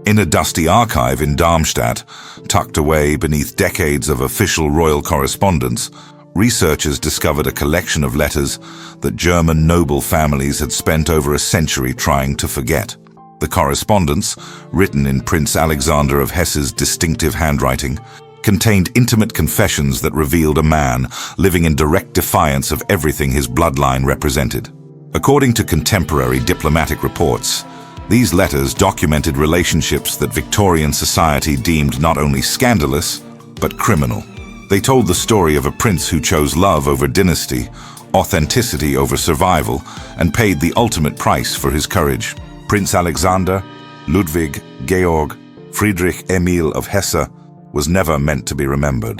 In a dusty archive in Darmstadt, tucked away beneath decades of official royal correspondence, researchers discovered a collection of letters that German noble families had spent over a century trying to forget. The correspondence, written in Prince Alexander of Hesse's distinctive handwriting, contained intimate confessions that revealed a man living in direct defiance of everything his bloodline represented. According to contemporary diplomatic reports, these letters documented relationships that Victorian society deemed not only scandalous, but criminal. They told the story of a prince who chose love over dynasty, authenticity over survival, and paid the ultimate price for his courage. Prince Alexander, Ludwig, Georg, Friedrich Emil of Hesse was never meant to be remembered.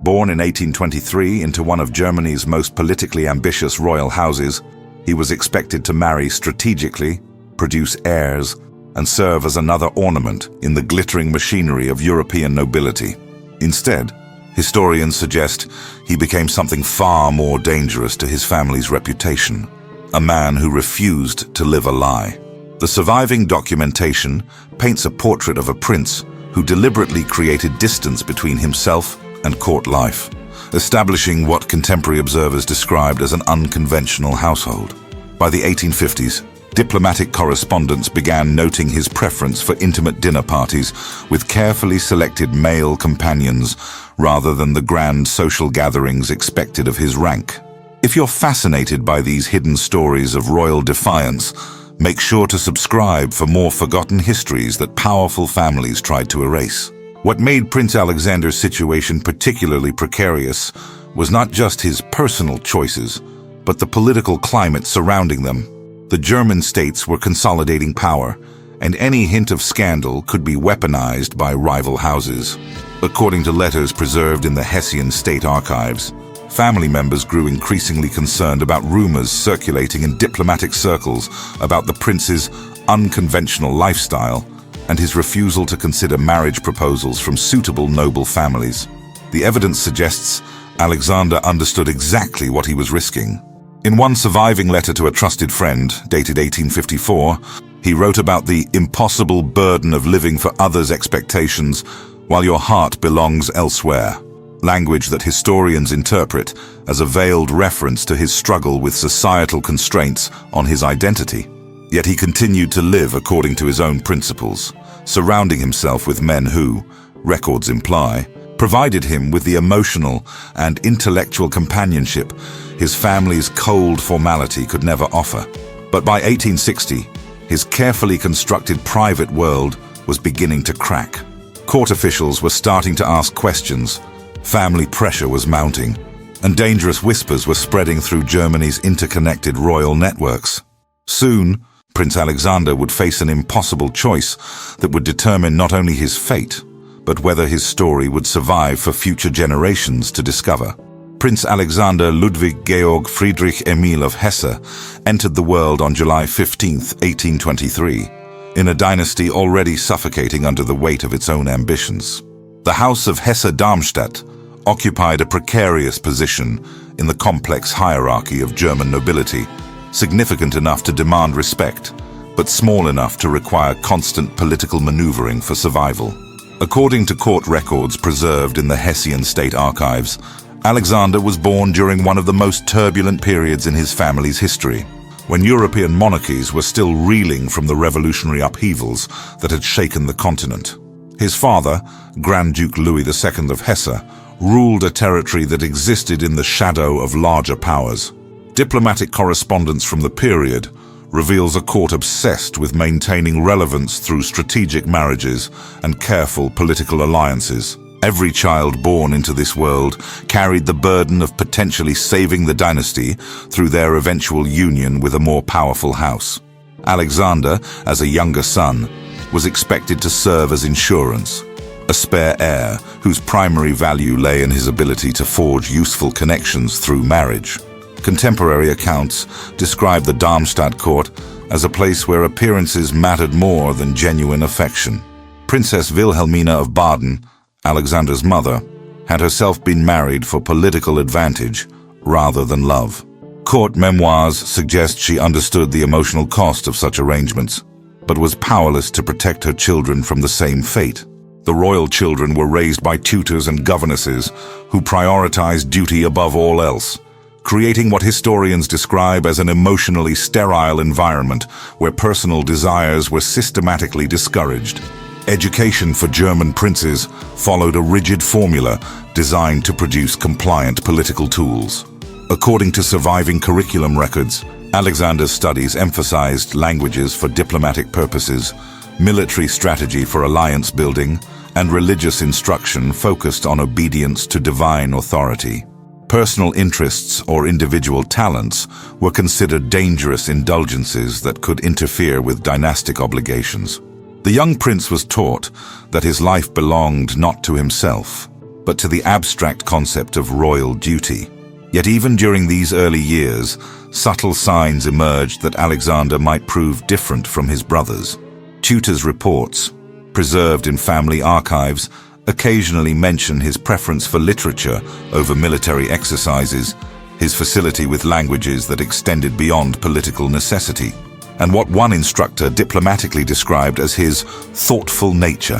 Born in 1823 into one of Germany's most politically ambitious royal houses, he was expected to marry strategically, produce heirs, and serve as another ornament in the glittering machinery of European nobility. Instead, historians suggest he became something far more dangerous to his family's reputation, a man who refused to live a lie. The surviving documentation paints a portrait of a prince who deliberately created distance between himself and court life, establishing what contemporary observers described as an unconventional household. By the 1850s, diplomatic correspondents began noting his preference for intimate dinner parties with carefully selected male companions rather than the grand social gatherings expected of his rank. If you're fascinated by these hidden stories of royal defiance, make sure to subscribe for more forgotten histories that powerful families tried to erase. What made Prince Alexander's situation particularly precarious was not just his personal choices, but the political climate surrounding them. The German states were consolidating power, and any hint of scandal could be weaponized by rival houses. According to letters preserved in the Hessian state archives, family members grew increasingly concerned about rumors circulating in diplomatic circles about the prince's unconventional lifestyle and his refusal to consider marriage proposals from suitable noble families. The evidence suggests Alexander understood exactly what he was risking. In one surviving letter to a trusted friend, dated 1854, he wrote about the impossible burden of living for others' expectations while your heart belongs elsewhere, language that historians interpret as a veiled reference to his struggle with societal constraints on his identity. Yet he continued to live according to his own principles, surrounding himself with men who, records imply, provided him with the emotional and intellectual companionship his family's cold formality could never offer. But by 1860, his carefully constructed private world was beginning to crack. Court officials were starting to ask questions, family pressure was mounting, and dangerous whispers were spreading through Germany's interconnected royal networks. Soon, Prince Alexander would face an impossible choice that would determine not only his fate, but whether his story would survive for future generations to discover. Prince Alexander Ludwig Georg Friedrich Emil of Hesse entered the world on July 15, 1823, in a dynasty already suffocating under the weight of its own ambitions. The House of Hesse-Darmstadt occupied a precarious position in the complex hierarchy of German nobility, significant enough to demand respect, but small enough to require constant political maneuvering for survival. According to court records preserved in the Hessian state archives, Alexander was born during one of the most turbulent periods in his family's history, when European monarchies were still reeling from the revolutionary upheavals that had shaken the continent. His father, Grand Duke Louis II of Hesse, ruled a territory that existed in the shadow of larger powers. Diplomatic correspondence from the period reveals a court obsessed with maintaining relevance through strategic marriages and careful political alliances. Every child born into this world carried the burden of potentially saving the dynasty through their eventual union with a more powerful house. Alexander, as a younger son, was expected to serve as insurance, a spare heir whose primary value lay in his ability to forge useful connections through marriage. Contemporary accounts describe the Darmstadt court as a place where appearances mattered more than genuine affection. Princess Wilhelmina of Baden, Alexander's mother, had herself been married for political advantage rather than love. Court memoirs suggest she understood the emotional cost of such arrangements. but was powerless to protect her children from the same fate. The royal children were raised by tutors and governesses who prioritized duty above all else, creating what historians describe as an emotionally sterile environment where personal desires were systematically discouraged. Education for German princes followed a rigid formula designed to produce compliant political tools. According to surviving curriculum records, Alexander's studies emphasized languages for diplomatic purposes, military strategy for alliance building, and religious instruction focused on obedience to divine authority. Personal interests or individual talents were considered dangerous indulgences that could interfere with dynastic obligations. The young prince was taught that his life belonged not to himself, but to the abstract concept of royal duty. Yet even during these early years, subtle signs emerged that Alexander might prove different from his brothers. Tutors' reports, preserved in family archives, occasionally mention his preference for literature over military exercises, his facility with languages that extended beyond political necessity, and what one instructor diplomatically described as his thoughtful nature,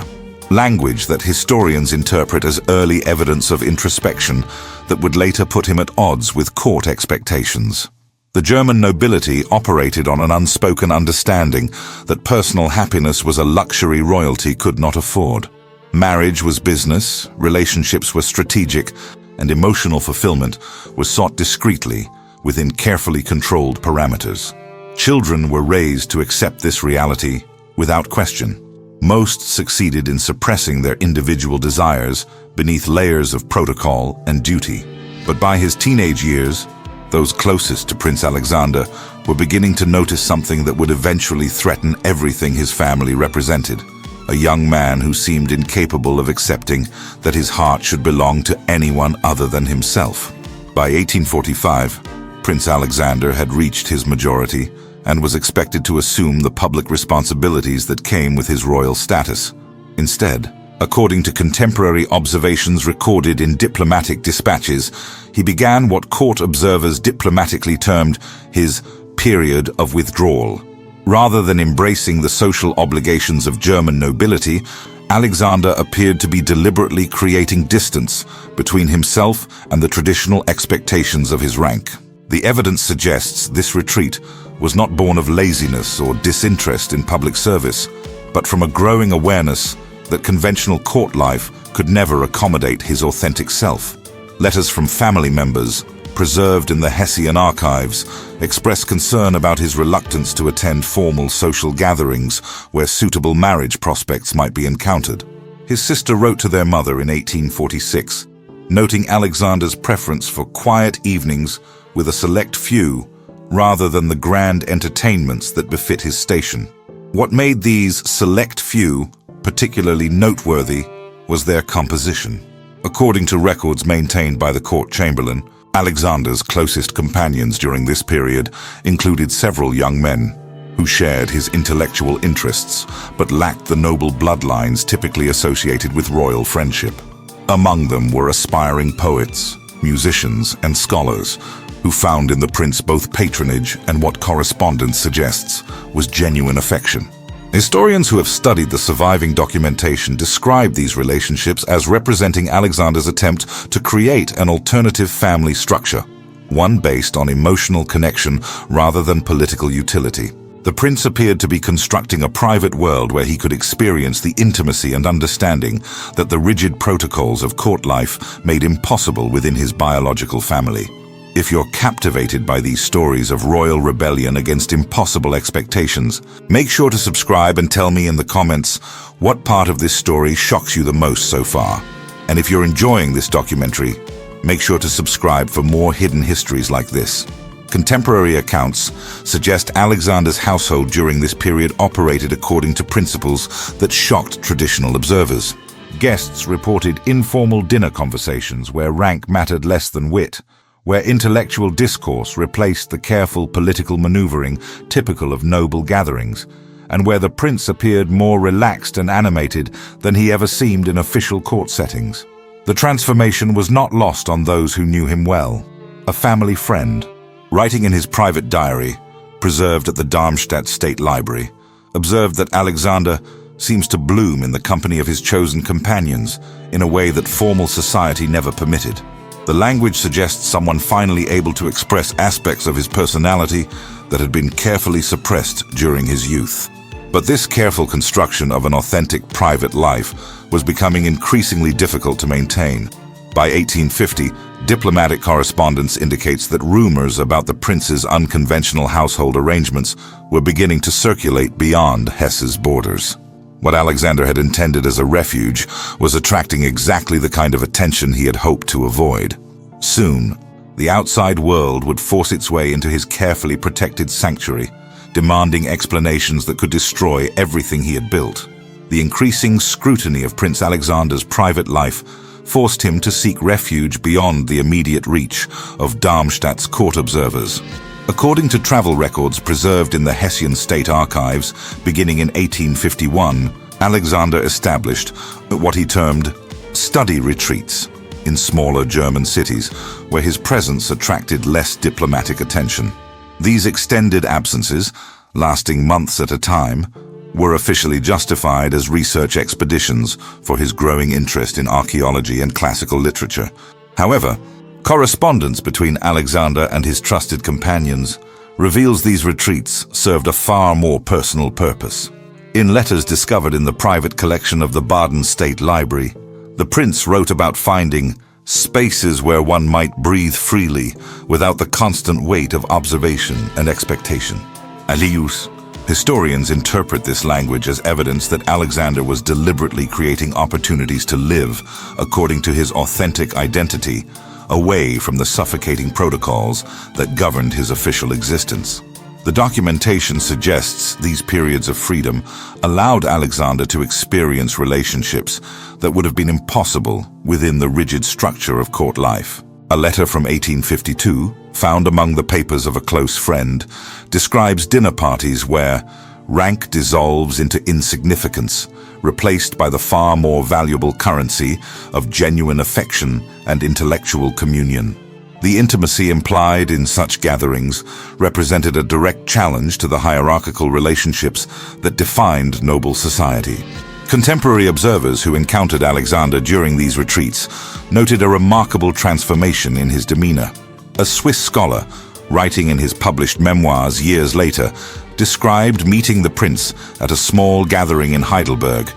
language that historians interpret as early evidence of introspection that would later put him at odds with court expectations. The German nobility operated on an unspoken understanding that personal happiness was a luxury royalty could not afford. Marriage was business, relationships were strategic, and emotional fulfillment was sought discreetly within carefully controlled parameters. Children were raised to accept this reality without question. Most succeeded in suppressing their individual desires beneath layers of protocol and duty. But by his teenage years, those closest to Prince Alexander were beginning to notice something that would eventually threaten everything his family represented. A young man who seemed incapable of accepting that his heart should belong to anyone other than himself. By 1845, Prince Alexander had reached his majority and was expected to assume the public responsibilities that came with his royal status. Instead, according to contemporary observations recorded in diplomatic dispatches, he began what court observers diplomatically termed his period of withdrawal. Rather than embracing the social obligations of German nobility, Alexander appeared to be deliberately creating distance between himself and the traditional expectations of his rank. The evidence suggests this retreat was not born of laziness or disinterest in public service, but from a growing awareness that conventional court life could never accommodate his authentic self. Letters from family members, preserved in the Hessian archives, express concern about his reluctance to attend formal social gatherings where suitable marriage prospects might be encountered. His sister wrote to their mother in 1846, noting Alexander's preference for quiet evenings with a select few rather than the grand entertainments that befit his station. What made these select few particularly noteworthy was their composition. According to records maintained by the court chamberlain, Alexander's closest companions during this period included several young men who shared his intellectual interests but lacked the noble bloodlines typically associated with royal friendship. Among them were aspiring poets, musicians, and scholars who found in the prince both patronage and what correspondence suggests was genuine affection. Historians who have studied the surviving documentation describe these relationships as representing Alexander's attempt to create an alternative family structure, one based on emotional connection rather than political utility. The prince appeared to be constructing a private world where he could experience the intimacy and understanding that the rigid protocols of court life made impossible within his biological family. If you're captivated by these stories of royal rebellion against impossible expectations, make sure to subscribe and tell me in the comments what part of this story shocks you the most so far. And if you're enjoying this documentary, make sure to subscribe for more hidden histories like this. Contemporary accounts suggest Alexander's household during this period operated according to principles that shocked traditional observers. Guests reported informal dinner conversations where rank mattered less than wit, where intellectual discourse replaced the careful political maneuvering typical of noble gatherings, and where the prince appeared more relaxed and animated than he ever seemed in official court settings. The transformation was not lost on those who knew him well. A family friend, writing in his private diary, preserved at the Darmstadt State Library, observed that Alexander seems to bloom in the company of his chosen companions in a way that formal society never permitted. The language suggests someone finally able to express aspects of his personality that had been carefully suppressed during his youth. But this careful construction of an authentic private life was becoming increasingly difficult to maintain. By 1850, diplomatic correspondence indicates that rumors about the prince's unconventional household arrangements were beginning to circulate beyond Hesse's borders. What Alexander had intended as a refuge was attracting exactly the kind of attention he had hoped to avoid. Soon, the outside world would force its way into his carefully protected sanctuary, demanding explanations that could destroy everything he had built. The increasing scrutiny of Prince Alexander's private life forced him to seek refuge beyond the immediate reach of Darmstadt's court observers. According to travel records preserved in the Hessian State Archives, beginning in 1851, Alexander established what he termed study retreats in smaller German cities, where his presence attracted less diplomatic attention. These extended absences, lasting months at a time, were officially justified as research expeditions for his growing interest in archaeology and classical literature. However, correspondence between Alexander and his trusted companions reveals these retreats served a far more personal purpose. In letters discovered in the private collection of the Baden State Library, the prince wrote about finding spaces where one might breathe freely without the constant weight of observation and expectation. Alius. Historians interpret this language as evidence that Alexander was deliberately creating opportunities to live according to his authentic identity, away from the suffocating protocols that governed his official existence. The documentation suggests these periods of freedom allowed Alexander to experience relationships that would have been impossible within the rigid structure of court life. A letter from 1852, found among the papers of a close friend, describes dinner parties where rank dissolves into insignificance, replaced by the far more valuable currency of genuine affection and intellectual communion. The intimacy implied in such gatherings represented a direct challenge to the hierarchical relationships that defined noble society. Contemporary observers who encountered Alexander during these retreats noted a remarkable transformation in his demeanor. A Swiss scholar, writing in his published memoirs years later, described meeting the prince at a small gathering in Heidelberg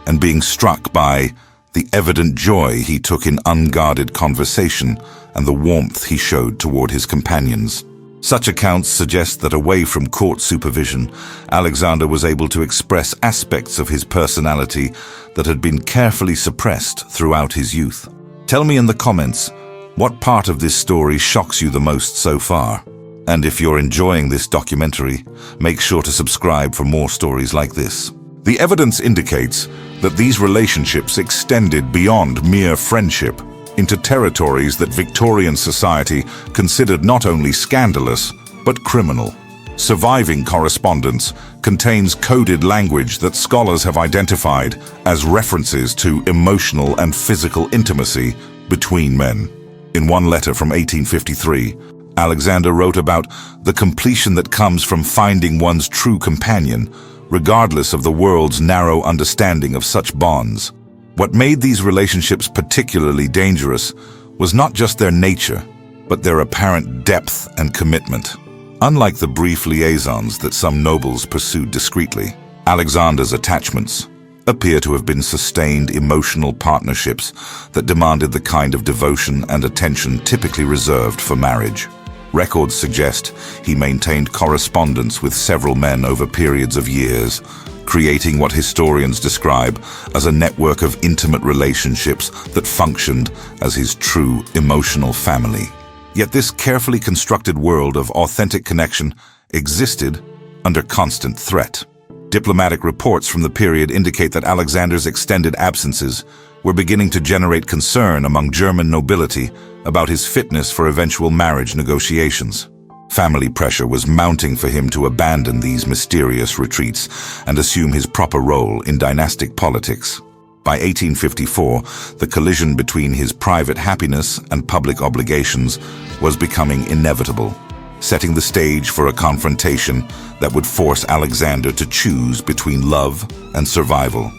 and being struck by the evident joy he took in unguarded conversation and the warmth he showed toward his companions. Such accounts suggest that away from court supervision, Alexander was able to express aspects of his personality that had been carefully suppressed throughout his youth. Tell me in the comments, what part of this story shocks you the most so far? And if you're enjoying this documentary, make sure to subscribe for more stories like this. The evidence indicates that these relationships extended beyond mere friendship into territories that Victorian society considered not only scandalous, but criminal. Surviving correspondence contains coded language that scholars have identified as references to emotional and physical intimacy between men. In one letter from 1853, Alexander wrote about the completion that comes from finding one's true companion, regardless of the world's narrow understanding of such bonds. What made these relationships particularly dangerous was not just their nature, but their apparent depth and commitment. Unlike the brief liaisons that some nobles pursued discreetly, Alexander's attachments appear to have been sustained emotional partnerships that demanded the kind of devotion and attention typically reserved for marriage. Records suggest he maintained correspondence with several men over periods of years, creating what historians describe as a network of intimate relationships that functioned as his true emotional family. Yet this carefully constructed world of authentic connection existed under constant threat. Diplomatic reports from the period indicate that Alexander's extended absences were beginning to generate concern among German nobility about his fitness for eventual marriage negotiations. Family pressure was mounting for him to abandon these mysterious retreats and assume his proper role in dynastic politics. By 1854, the collision between his private happiness and public obligations was becoming inevitable. setting the stage for a confrontation that would force Alexander to choose between love and survival.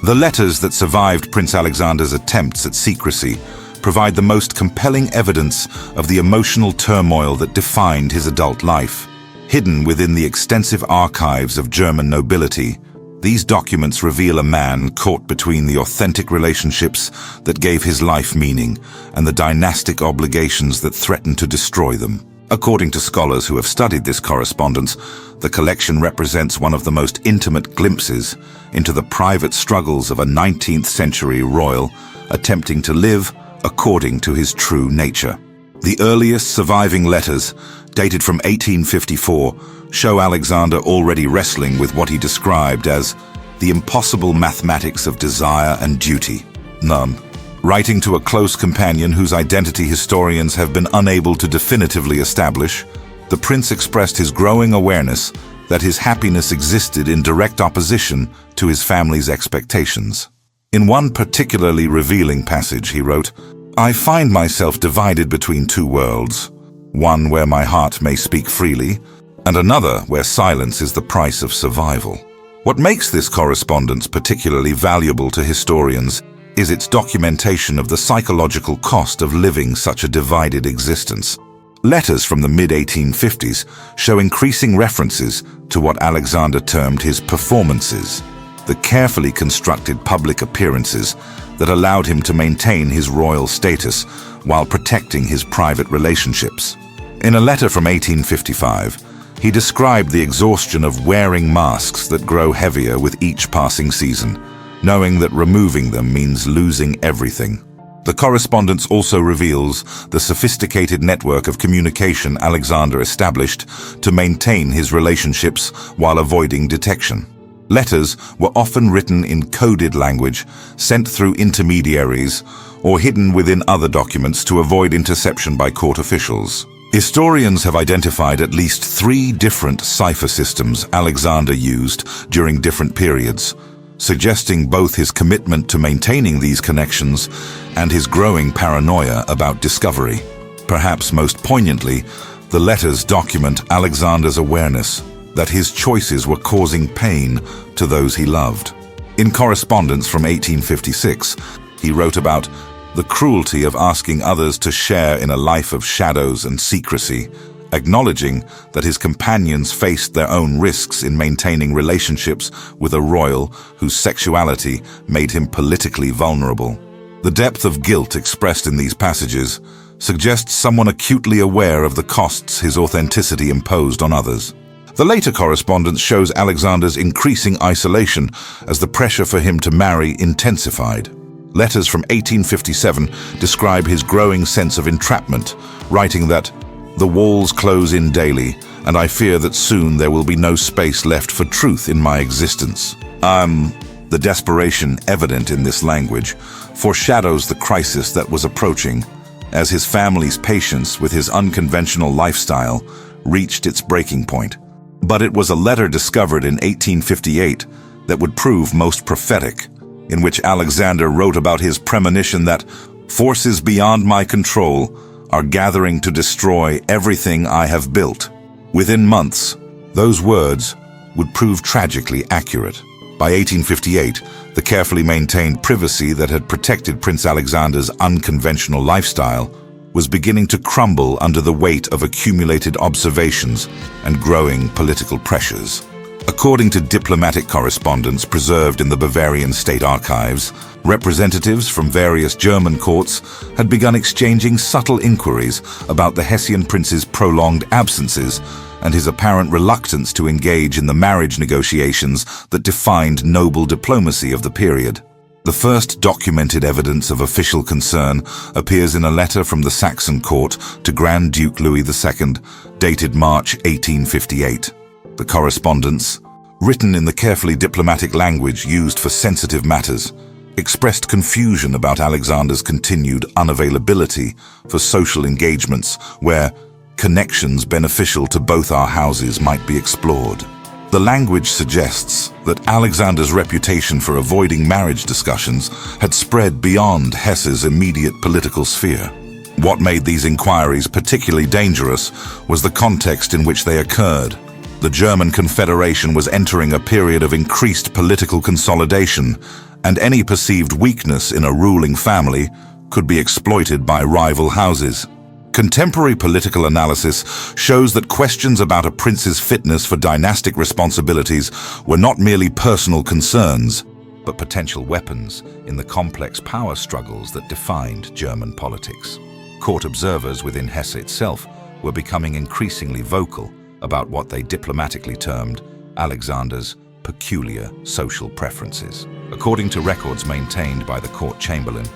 The letters that survived Prince Alexander's attempts at secrecy provide the most compelling evidence of the emotional turmoil that defined his adult life. Hidden within the extensive archives of German nobility, these documents reveal a man caught between the authentic relationships that gave his life meaning and the dynastic obligations that threatened to destroy them. According to scholars who have studied this correspondence, the collection represents one of the most intimate glimpses into the private struggles of a 19th century royal attempting to live according to his true nature. The earliest surviving letters, dated from 1854, show Alexander already wrestling with what he described as the impossible mathematics of desire and duty. None. Writing to a close companion whose identity historians have been unable to definitively establish, the prince expressed his growing awareness that his happiness existed in direct opposition to his family's expectations. In one particularly revealing passage, he wrote, "I find myself divided between two worlds, one where my heart may speak freely, and another where silence is the price of survival." What makes this correspondence particularly valuable to historians is its documentation of the psychological cost of living such a divided existence. Letters from the mid-1850s show increasing references to what Alexander termed his performances, the carefully constructed public appearances that allowed him to maintain his royal status while protecting his private relationships. In a letter from 1855, he described the exhaustion of wearing masks that grow heavier with each passing season, knowing that removing them means losing everything. The correspondence also reveals the sophisticated network of communication Alexander established to maintain his relationships while avoiding detection. Letters were often written in coded language, sent through intermediaries, or hidden within other documents to avoid interception by court officials. Historians have identified at least 3 different cipher systems Alexander used during different periods, suggesting both his commitment to maintaining these connections and his growing paranoia about discovery. Perhaps most poignantly, the letters document Alexander's awareness that his choices were causing pain to those he loved. In correspondence from 1856, he wrote about the cruelty of asking others to share in a life of shadows and secrecy, acknowledging that his companions faced their own risks in maintaining relationships with a royal whose sexuality made him politically vulnerable. The depth of guilt expressed in these passages suggests someone acutely aware of the costs his authenticity imposed on others. The later correspondence shows Alexander's increasing isolation as the pressure for him to marry intensified. Letters from 1857 describe his growing sense of entrapment, writing that, "The walls close in daily, and I fear that soon there will be no space left for truth in my existence." The desperation evident in this language foreshadows the crisis that was approaching, as his family's patience with his unconventional lifestyle reached its breaking point. But it was a letter discovered in 1858 that would prove most prophetic, in which Alexander wrote about his premonition that forces beyond my control are gathering to destroy everything I have built. Within months, those words would prove tragically accurate. By 1858, the carefully maintained privacy that had protected Prince Alexander's unconventional lifestyle was beginning to crumble under the weight of accumulated observations and growing political pressures. According to diplomatic correspondence preserved in the Bavarian State Archives, representatives from various German courts had begun exchanging subtle inquiries about the Hessian prince's prolonged absences and his apparent reluctance to engage in the marriage negotiations that defined noble diplomacy of the period. The first documented evidence of official concern appears in a letter from the Saxon court to Grand Duke Louis II, dated March 1858. The correspondence, written in the carefully diplomatic language used for sensitive matters, expressed confusion about Alexander's continued unavailability for social engagements where connections beneficial to both our houses might be explored. The language suggests that Alexander's reputation for avoiding marriage discussions had spread beyond Hesse's immediate political sphere. What made these inquiries particularly dangerous was the context in which they occurred. The German Confederation was entering a period of increased political consolidation, and any perceived weakness in a ruling family could be exploited by rival houses. Contemporary political analysis shows that questions about a prince's fitness for dynastic responsibilities were not merely personal concerns, but potential weapons in the complex power struggles that defined German politics. Court observers within Hesse itself were becoming increasingly vocal about what they diplomatically termed Alexander's peculiar social preferences. According to records maintained by the court chamberlain,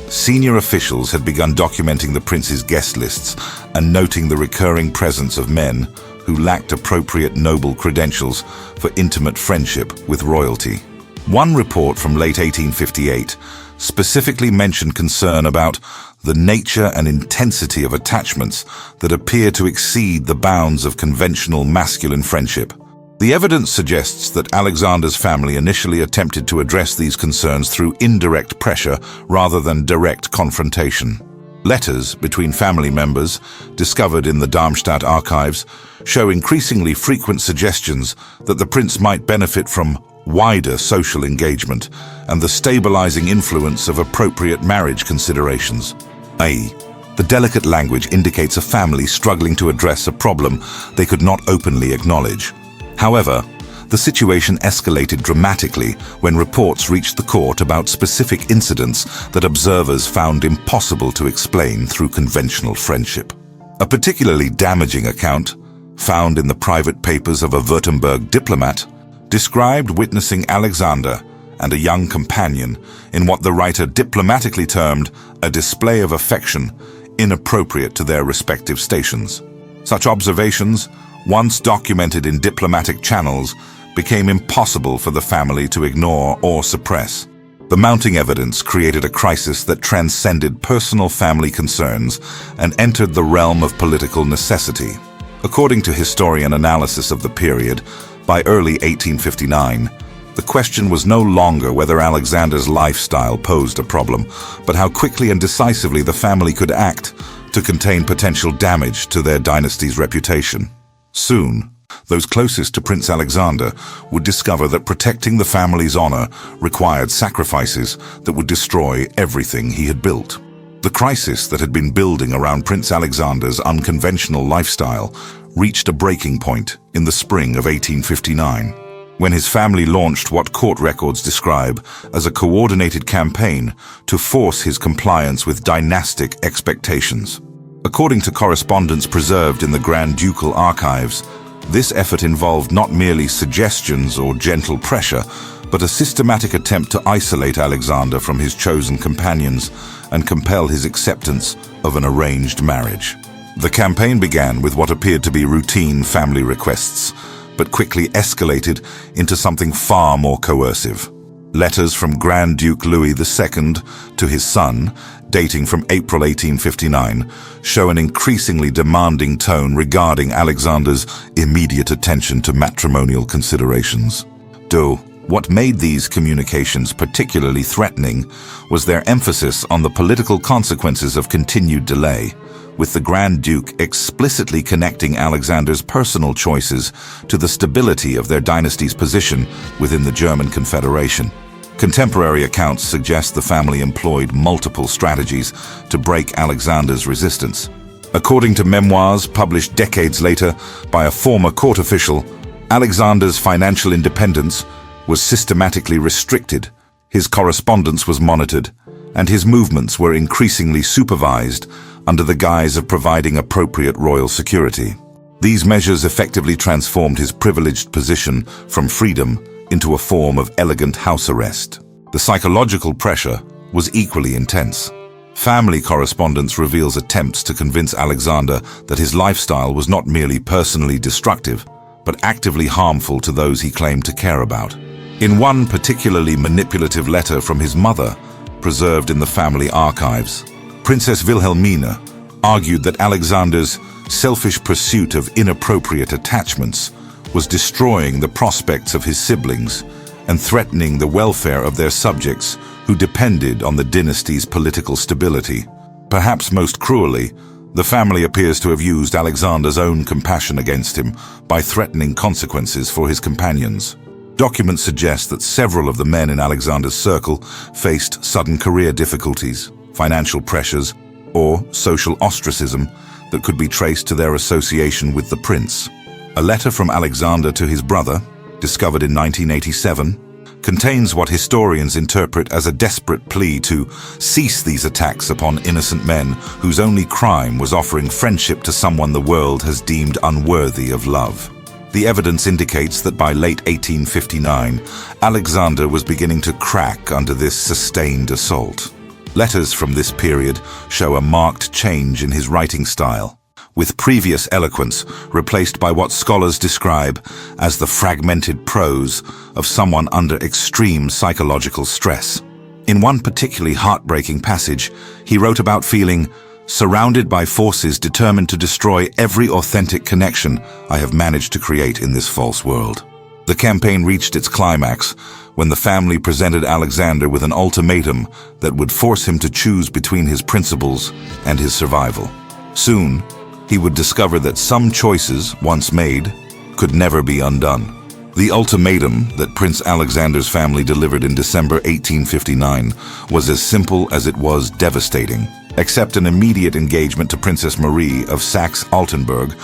senior officials had begun documenting the prince's guest lists and noting the recurring presence of men who lacked appropriate noble credentials for intimate friendship with royalty. One report from late 1858 specifically mentioned concern about the nature and intensity of attachments that appear to exceed the bounds of conventional masculine friendship. The evidence suggests that Alexander's family initially attempted to address these concerns through indirect pressure rather than direct confrontation. Letters between family members, discovered in the Darmstadt archives, show increasingly frequent suggestions that the prince might benefit from wider social engagement and the stabilizing influence of appropriate marriage considerations, i.e., the delicate language indicates a family struggling to address a problem they could not openly acknowledge. However, the situation escalated dramatically when reports reached the court about specific incidents that observers found impossible to explain through conventional friendship. A particularly damaging account, found in the private papers of a Württemberg diplomat, described witnessing Alexander and a young companion in what the writer diplomatically termed a display of affection inappropriate to their respective stations. Such observations, once documented in diplomatic channels, became impossible for the family to ignore or suppress. The mounting evidence created a crisis that transcended personal family concerns and entered the realm of political necessity. According to historian analysis of the period, by early 1859, the question was no longer whether Alexander's lifestyle posed a problem, but how quickly and decisively the family could act to contain potential damage to their dynasty's reputation. Soon, those closest to Prince Alexander would discover that protecting the family's honor required sacrifices that would destroy everything he had built. The crisis that had been building around Prince Alexander's unconventional lifestyle reached a breaking point in the spring of 1859, when his family launched what court records describe as a coordinated campaign to force his compliance with dynastic expectations. According to correspondence preserved in the Grand Ducal archives, this effort involved not merely suggestions or gentle pressure, but a systematic attempt to isolate Alexander from his chosen companions and compel his acceptance of an arranged marriage. The campaign began with what appeared to be routine family requests, but quickly escalated into something far more coercive. Letters from Grand Duke Louis II to his son, dating from April 1859, show an increasingly demanding tone regarding Alexander's immediate attention to matrimonial considerations. Though what made these communications particularly threatening was their emphasis on the political consequences of continued delay, with the Grand Duke explicitly connecting Alexander's personal choices to the stability of their dynasty's position within the German Confederation. Contemporary accounts suggest the family employed multiple strategies to break Alexander's resistance. According to memoirs published decades later by a former court official, Alexander's financial independence was systematically restricted, his correspondence was monitored, and his movements were increasingly supervised under the guise of providing appropriate royal security. These measures effectively transformed his privileged position from freedom into a form of elegant house arrest. The psychological pressure was equally intense. Family correspondence reveals attempts to convince Alexander that his lifestyle was not merely personally destructive, but actively harmful to those he claimed to care about. In one particularly manipulative letter from his mother, preserved in the family archives, Princess Wilhelmina argued that Alexander's selfish pursuit of inappropriate attachments was destroying the prospects of his siblings and threatening the welfare of their subjects who depended on the dynasty's political stability. Perhaps most cruelly, the family appears to have used Alexander's own compassion against him by threatening consequences for his companions. Documents suggest that several of the men in Alexander's circle faced sudden career difficulties, financial pressures, or social ostracism that could be traced to their association with the prince. A letter from Alexander to his brother, discovered in 1987, contains what historians interpret as a desperate plea to cease these attacks upon innocent men whose only crime was offering friendship to someone the world has deemed unworthy of love. The evidence indicates that by late 1859, Alexander was beginning to crack under this sustained assault. Letters from this period show a marked change in his writing style, with previous eloquence replaced by what scholars describe as the fragmented prose of someone under extreme psychological stress. In one particularly heartbreaking passage, he wrote about feeling surrounded by forces determined to destroy every authentic connection I have managed to create in this false world. The campaign reached its climax when the family presented Alexander with an ultimatum that would force him to choose between his principles and his survival. Soon, he would discover that some choices, once made, could never be undone. The ultimatum that Prince Alexander's family delivered in December 1859 was as simple as it was devastating. Accept an immediate engagement to Princess Marie of Saxe-Altenburg,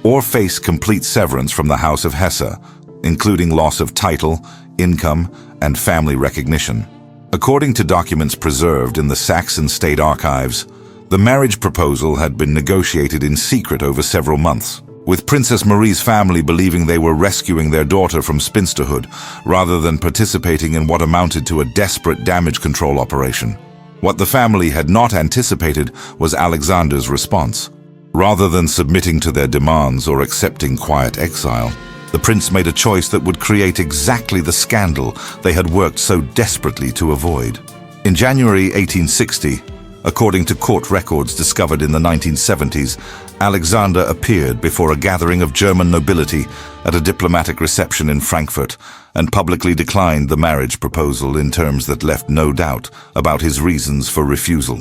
or face complete severance from the House of Hesse, including loss of title, income, and family recognition. According to documents preserved in the Saxon State Archives, the marriage proposal had been negotiated in secret over several months, with Princess Marie's family believing they were rescuing their daughter from spinsterhood rather than participating in what amounted to a desperate damage control operation. What the family had not anticipated was Alexander's response. Rather than submitting to their demands or accepting quiet exile, the prince made a choice that would create exactly the scandal they had worked so desperately to avoid. In January 1860, according to court records discovered in the 1970s, Alexander appeared before a gathering of German nobility at a diplomatic reception in Frankfurt and publicly declined the marriage proposal in terms that left no doubt about his reasons for refusal.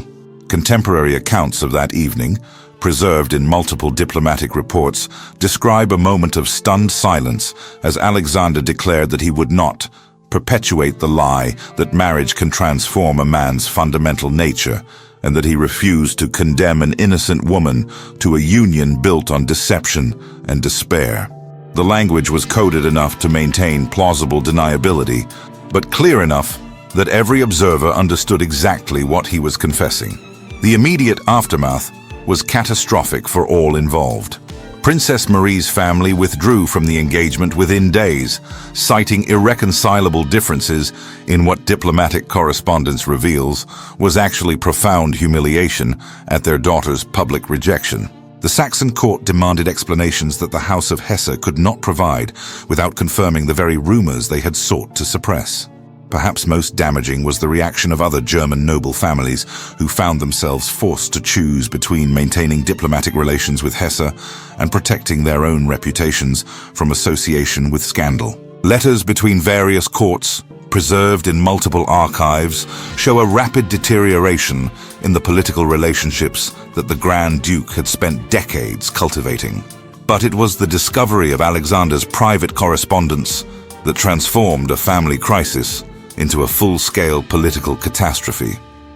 Contemporary accounts of that evening, preserved in multiple diplomatic reports, describe a moment of stunned silence as Alexander declared that he would not perpetuate the lie that marriage can transform a man's fundamental nature, and that he refused to condemn an innocent woman to a union built on deception and despair. The language was coded enough to maintain plausible deniability, but clear enough that every observer understood exactly what he was confessing. The immediate aftermath was catastrophic for all involved. Princess Marie's family withdrew from the engagement within days, citing irreconcilable differences in what diplomatic correspondence reveals was actually profound humiliation at their daughter's public rejection. The Saxon court demanded explanations that the House of Hesse could not provide without confirming the very rumors they had sought to suppress. Perhaps most damaging was the reaction of other German noble families who found themselves forced to choose between maintaining diplomatic relations with Hesse and protecting their own reputations from association with scandal. Letters between various courts, preserved in multiple archives, show a rapid deterioration in the political relationships that the Grand Duke had spent decades cultivating. But it was the discovery of Alexander's private correspondence that transformed a family crisis into a full-scale political catastrophe.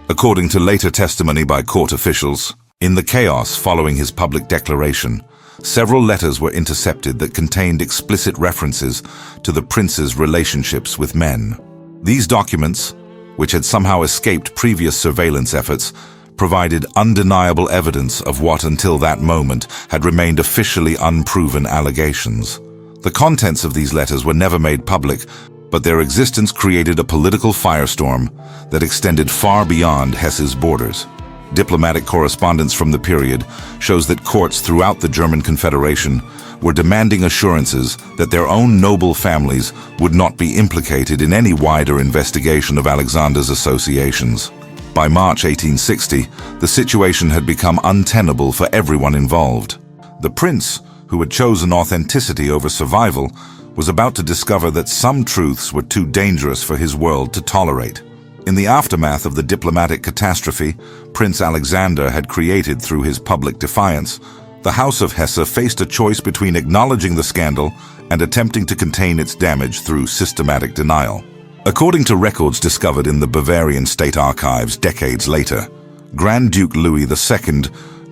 According to later testimony by court officials, in the chaos following his public declaration, several letters were intercepted that contained explicit references to the prince's relationships with men. These documents, which had somehow escaped previous surveillance efforts, provided undeniable evidence of what until that moment had remained officially unproven allegations. The contents of these letters were never made public, but their existence created a political firestorm that extended far beyond Hesse's borders. Diplomatic correspondence from the period shows that courts throughout the German Confederation were demanding assurances that their own noble families would not be implicated in any wider investigation of Alexander's associations. By March 1860, the situation had become untenable for everyone involved. The prince, who had chosen authenticity over survival, was about to discover that some truths were too dangerous for his world to tolerate. In the aftermath of the diplomatic catastrophe Prince Alexander had created through his public defiance, the House of Hesse faced a choice between acknowledging the scandal and attempting to contain its damage through systematic denial. According to records discovered in the Bavarian state archives decades later, Grand Duke Louis II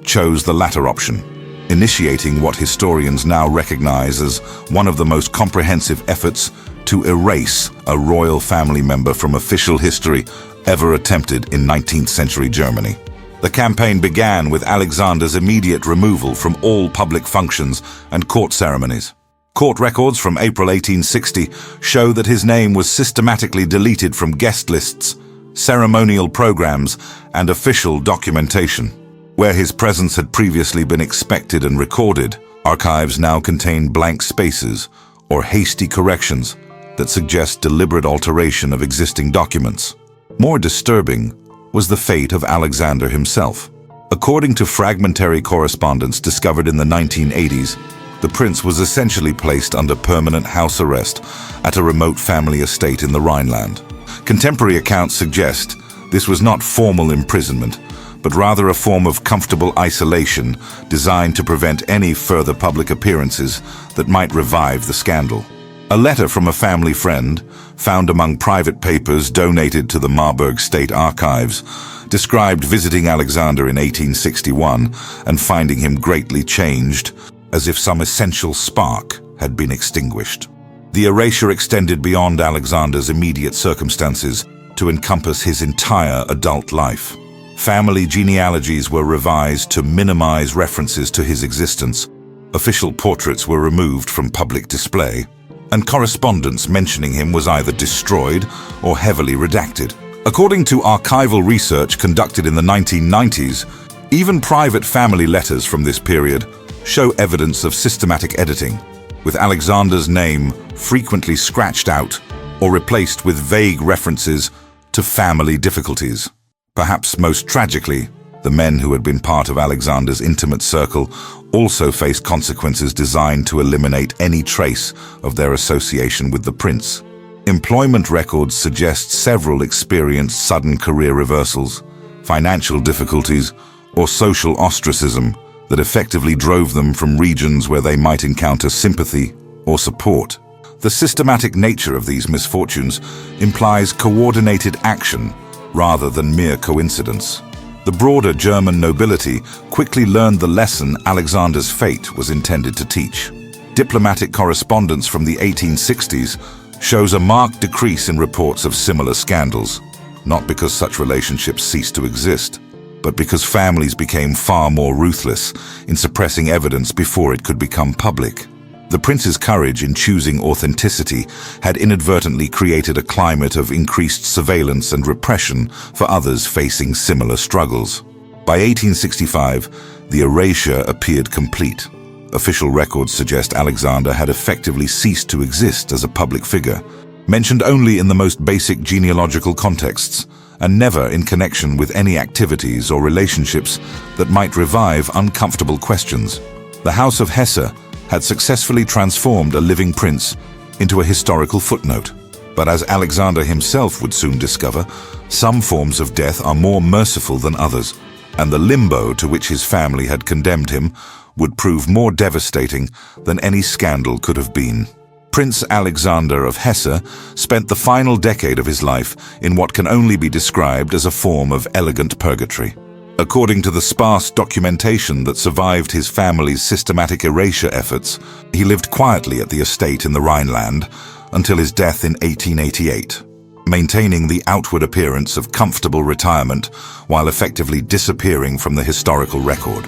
chose the latter option, initiating what historians now recognize as one of the most comprehensive efforts to erase a royal family member from official history ever attempted in 19th century Germany. The campaign began with Alexander's immediate removal from all public functions and court ceremonies. Court records from April 1860 show that his name was systematically deleted from guest lists, ceremonial programs, and official documentation. Where his presence had previously been expected and recorded, archives now contain blank spaces or hasty corrections that suggest deliberate alteration of existing documents. More disturbing was the fate of Alexander himself. According to fragmentary correspondence discovered in the 1980s, the prince was essentially placed under permanent house arrest at a remote family estate in the Rhineland. Contemporary accounts suggest this was not formal imprisonment, but rather a form of comfortable isolation designed to prevent any further public appearances that might revive the scandal. A letter from a family friend, found among private papers donated to the Marburg State Archives, described visiting Alexander in 1861 and finding him greatly changed, as if some essential spark had been extinguished. The erasure extended beyond Alexander's immediate circumstances to encompass his entire adult life. Family genealogies were revised to minimize references to his existence, official portraits were removed from public display, and correspondence mentioning him was either destroyed or heavily redacted. According to archival research conducted in the 1990s, even private family letters from this period show evidence of systematic editing, with Alexander's name frequently scratched out or replaced with vague references to family difficulties. Perhaps most tragically, the men who had been part of Alexander's intimate circle also faced consequences designed to eliminate any trace of their association with the prince. Employment records suggest several experienced sudden career reversals, financial difficulties, or social ostracism that effectively drove them from regions where they might encounter sympathy or support. The systematic nature of these misfortunes implies coordinated action rather than mere coincidence. The broader German nobility quickly learned the lesson Alexander's fate was intended to teach. Diplomatic correspondence from the 1860s shows a marked decrease in reports of similar scandals, not because such relationships ceased to exist, but because families became far more ruthless in suppressing evidence before it could become public. The prince's courage in choosing authenticity had inadvertently created a climate of increased surveillance and repression for others facing similar struggles. By 1865, the erasure appeared complete. Official records suggest Alexander had effectively ceased to exist as a public figure, mentioned only in the most basic genealogical contexts, and never in connection with any activities or relationships that might revive uncomfortable questions. The House of Hesse had successfully transformed a living prince into a historical footnote. But as Alexander himself would soon discover, some forms of death are more merciful than others, and the limbo to which his family had condemned him would prove more devastating than any scandal could have been. Prince Alexander of Hesse spent the final decade of his life in what can only be described as a form of elegant purgatory. According to the sparse documentation that survived his family's systematic erasure efforts, he lived quietly at the estate in the Rhineland until his death in 1888, maintaining the outward appearance of comfortable retirement while effectively disappearing from the historical record.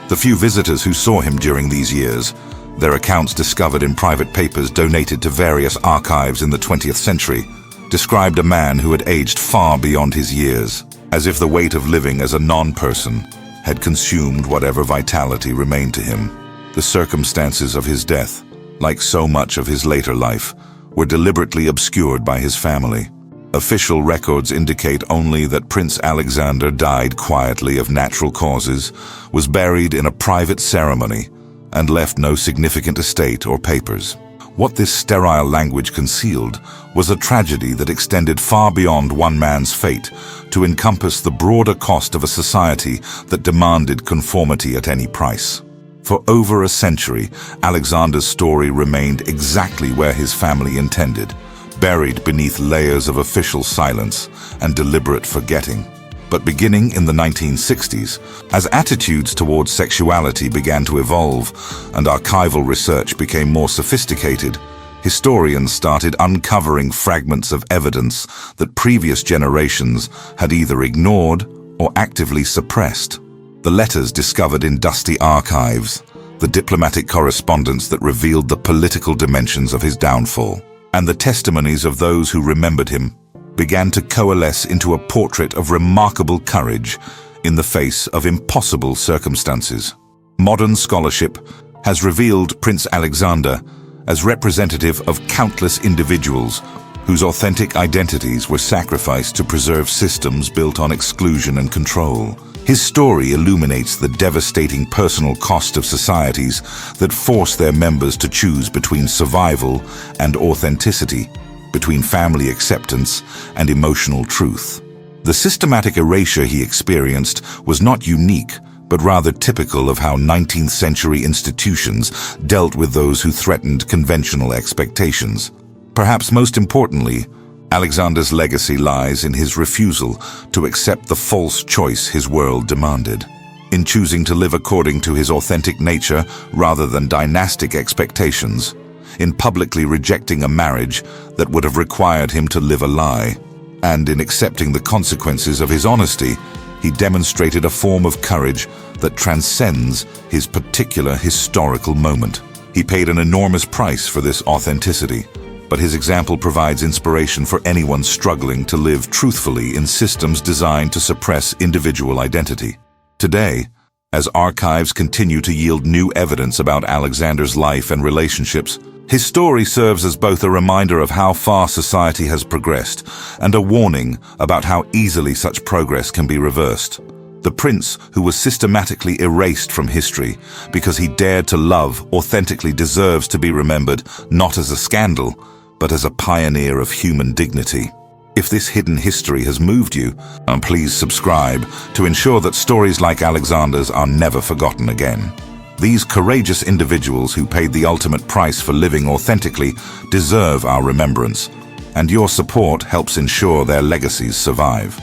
The few visitors who saw him during these years, their accounts discovered in private papers donated to various archives in the 20th century, described a man who had aged far beyond his years, as if the weight of living as a non-person had consumed whatever vitality remained to him. The circumstances of his death, like so much of his later life, were deliberately obscured by his family. Official records indicate only that Prince Alexander died quietly of natural causes, was buried in a private ceremony, and left no significant estate or papers. What this sterile language concealed was a tragedy that extended far beyond one man's fate to encompass the broader cost of a society that demanded conformity at any price. For over a century, Alexander's story remained exactly where his family intended, buried beneath layers of official silence and deliberate forgetting. But beginning in the 1960s, as attitudes towards sexuality began to evolve and archival research became more sophisticated, historians started uncovering fragments of evidence that previous generations had either ignored or actively suppressed. The letters discovered in dusty archives, the diplomatic correspondence that revealed the political dimensions of his downfall, and the testimonies of those who remembered him began to coalesce into a portrait of remarkable courage in the face of impossible circumstances. Modern scholarship has revealed Prince Alexander as representative of countless individuals whose authentic identities were sacrificed to preserve systems built on exclusion and control. His story illuminates the devastating personal cost of societies that force their members to choose between survival and authenticity, between family acceptance and emotional truth. The systematic erasure he experienced was not unique, but rather typical of how 19th century institutions dealt with those who threatened conventional expectations. Perhaps most importantly, Alexander's legacy lies in his refusal to accept the false choice his world demanded. In choosing to live according to his authentic nature rather than dynastic expectations, in publicly rejecting a marriage that would have required him to live a lie, and in accepting the consequences of his honesty, he demonstrated a form of courage that transcends his particular historical moment. He paid an enormous price for this authenticity, but his example provides inspiration for anyone struggling to live truthfully in systems designed to suppress individual identity. Today, as archives continue to yield new evidence about Alexander's life and relationships, his story serves as both a reminder of how far society has progressed and a warning about how easily such progress can be reversed. The prince who was systematically erased from history because he dared to love authentically deserves to be remembered not as a scandal, but as a pioneer of human dignity. If this hidden history has moved you, please subscribe to ensure that stories like Alexander's are never forgotten again. These courageous individuals who paid the ultimate price for living authentically deserve our remembrance, and your support helps ensure their legacies survive.